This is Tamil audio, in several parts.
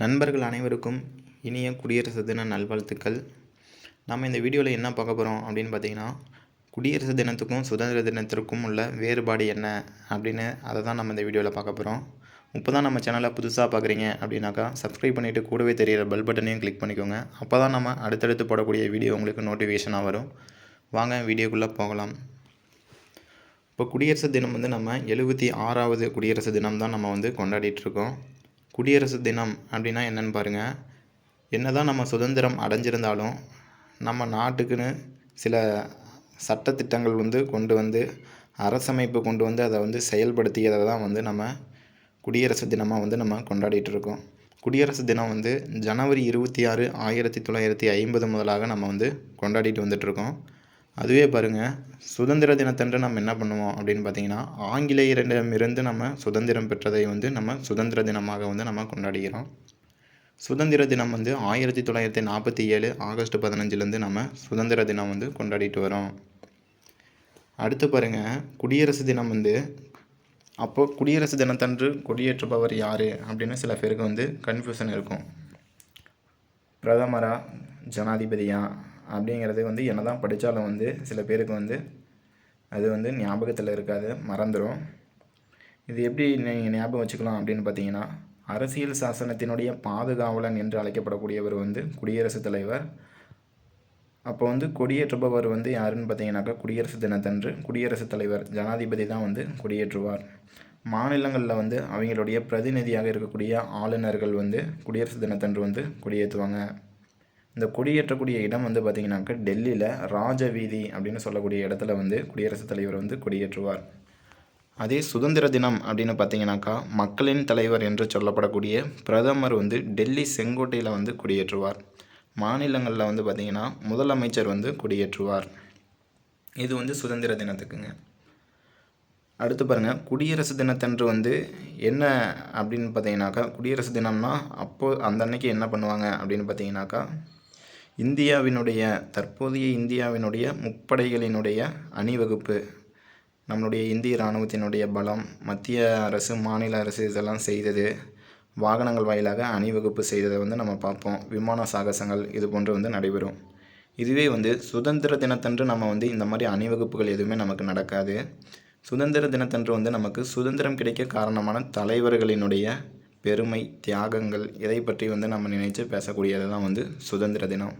நண்பர்கள் அனைவருக்கும் இனிய குடியரசு தின நல்வாழ்த்துக்கள். நம்ம இந்த வீடியோவில் என்ன பார்க்க போகிறோம் அப்படின்னு பார்த்தீங்கன்னா, குடியரசு தினத்துக்கும் சுதந்திர தினத்திற்கும் உள்ள வேறுபாடு என்ன அப்படின்னு அதை தான் நம்ம இந்த வீடியோவில் பார்க்க போகிறோம். இப்போ தான் நம்ம சேனலை புதுசாக பார்க்குறீங்க அப்படின்னாக்கா சப்ஸ்கிரைப் பண்ணிவிட்டு கூடவே தெரிகிற பெல் பட்டனையும் கிளிக் பண்ணிக்கோங்க. அப்போ தான் நம்ம அடுத்தடுத்து போடக்கூடிய வீடியோ உங்களுக்கு நோட்டிஃபிகேஷனாக வரும். வாங்க வீடியோக்குள்ளே போகலாம். இப்போ குடியரசு தினம் நம்ம 76வது குடியரசு தினம் தான் நம்ம கொண்டாடிட்டுருக்கோம். குடியரசு தினம் அப்படின்னா என்னென்னு பாருங்கள். என்ன தான் நம்ம சுதந்திரம் அடைஞ்சிருந்தாலும் நம்ம நாட்டுக்குன்னு சில சட்டத்திட்டங்கள் கொண்டு வந்து அரசமைப்பு கொண்டு வந்து அதை செயல்படுத்தியதை தான் நம்ம குடியரசு தினமாக நம்ம கொண்டாடிட்டுருக்கோம். குடியரசு தினம் ஜனவரி 26, 1950 முதலாக நம்ம கொண்டாடிட்டு வந்துட்டுருக்கோம். அதுவே பாருங்கள், சுதந்திர தினத்தன்று நம்ம என்ன பண்ணுவோம் அப்படின்னு பார்த்தீங்கன்னா, ஆங்கிலேயரிடமிருந்து நம்ம சுதந்திரம் பெற்றதை நம்ம சுதந்திர தினமாக நம்ம கொண்டாடுகிறோம். சுதந்திர தினம் 1947 ஆகஸ்ட் 15 நம்ம சுதந்திர தினம் கொண்டாடிட்டு வரோம். அடுத்து பாருங்கள், குடியரசு தினம் அப்போது குடியரசு தினத்தன்று கொடியேற்றுபவர் யார் அப்படின்னு சில பேருக்கு கன்ஃபியூஷன் இருக்கும். பிரதமரா, ஜனாதிபதியா அப்படிங்கிறது என்ன தான் படித்தாலும் சில பேருக்கு அது ஞாபகத்தில் இருக்காது, மறந்துடும். இது எப்படி நீங்கள் ஞாபகம் வச்சுக்கலாம் அப்படின்னு பார்த்தீங்கன்னா, அரசியல் சாசனத்தினுடைய பாதுகாவலன் என்று அழைக்கப்படக்கூடியவர் குடியரசுத் தலைவர். அப்போ கொடியேற்றுபவர் யாருன்னு பார்த்தீங்கன்னாக்கா, குடியரசு தினத்தன்று குடியரசுத் தலைவர் ஜனாதிபதி தான் கொடியேற்றுவார். மாநிலங்களில் அவங்களுடைய பிரதிநிதியாக இருக்கக்கூடிய ஆளுநர்கள் குடியரசு தினத்தன்று கொடியேற்றுவாங்க. இந்த கொடியேற்றக்கூடிய இடம் பார்த்திங்கனாக்கா, டெல்லியில் ராஜவீதி அப்படின்னு சொல்லக்கூடிய இடத்துல குடியரசுத் தலைவர் கொடியேற்றுவார். அதே சுதந்திர தினம் அப்படின்னு பார்த்திங்கனாக்கா, மக்களின் தலைவர் என்று சொல்லப்படக்கூடிய பிரதமர் டெல்லி செங்கோட்டையில் கொடியேற்றுவார். மாநிலங்களில் பார்த்திங்கன்னா முதலமைச்சர் கொடியேற்றுவார். இது சுதந்திர தினத்துக்குங்க. அடுத்து பாருங்கள், குடியரசு தினத்தன்று என்ன அப்படின்னு பார்த்தீங்கன்னாக்கா, குடியரசு தினம்னா அப்போது அந்த அன்னைக்கு என்ன பண்ணுவாங்க அப்படின்னு பார்த்தீங்கன்னாக்கா, தற்போதைய இந்தியாவினுடைய முப்படைகளினுடைய அணிவகுப்பு, நம்மளுடைய இந்திய இராணுவத்தினுடைய பலம், மத்திய அரசு மாநில அரசு இதெல்லாம் செய்தது, வாகனங்கள் வாயிலாக அணிவகுப்பு செய்ததை நம்ம பார்ப்போம். விமான சாகசங்கள் இது போன்று நடைபெறும். இதுவே சுதந்திர தினத்தன்று நம்ம இந்த மாதிரி அணிவகுப்புகள் எதுவுமே நமக்கு நடக்காது. சுதந்திர தினத்தன்று நமக்கு சுதந்திரம் கிடைக்க காரணமான தலைவர்களினுடைய பெருமை, தியாகங்கள் இதை பற்றி நம்ம நினைத்து பேசக்கூடியது தான் சுதந்திர தினம்.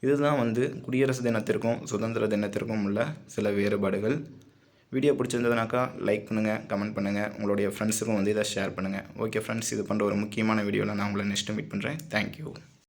இதுதான் குடியரசு தினத்திற்கும் சுதந்திர தினத்திற்கும் உள்ள சில வேறுபாடுகள். வீடியோ பிடிச்சிருந்ததுனாக்கா லைக் பண்ணுங்கள், கமெண்ட் பண்ணுங்கள், உங்களுடைய ஃப்ரெண்ட்ஸுக்கும் இதை ஷேர் பண்ணுங்கள். ஓகே ஃப்ரெண்ட்ஸ், இது பண்ணுற ஒரு முக்கியமான வீடியோவில் நான் உங்களை நெக்ஸ்ட்டு மீட் பண்ணுறேன். தேங்க்யூ.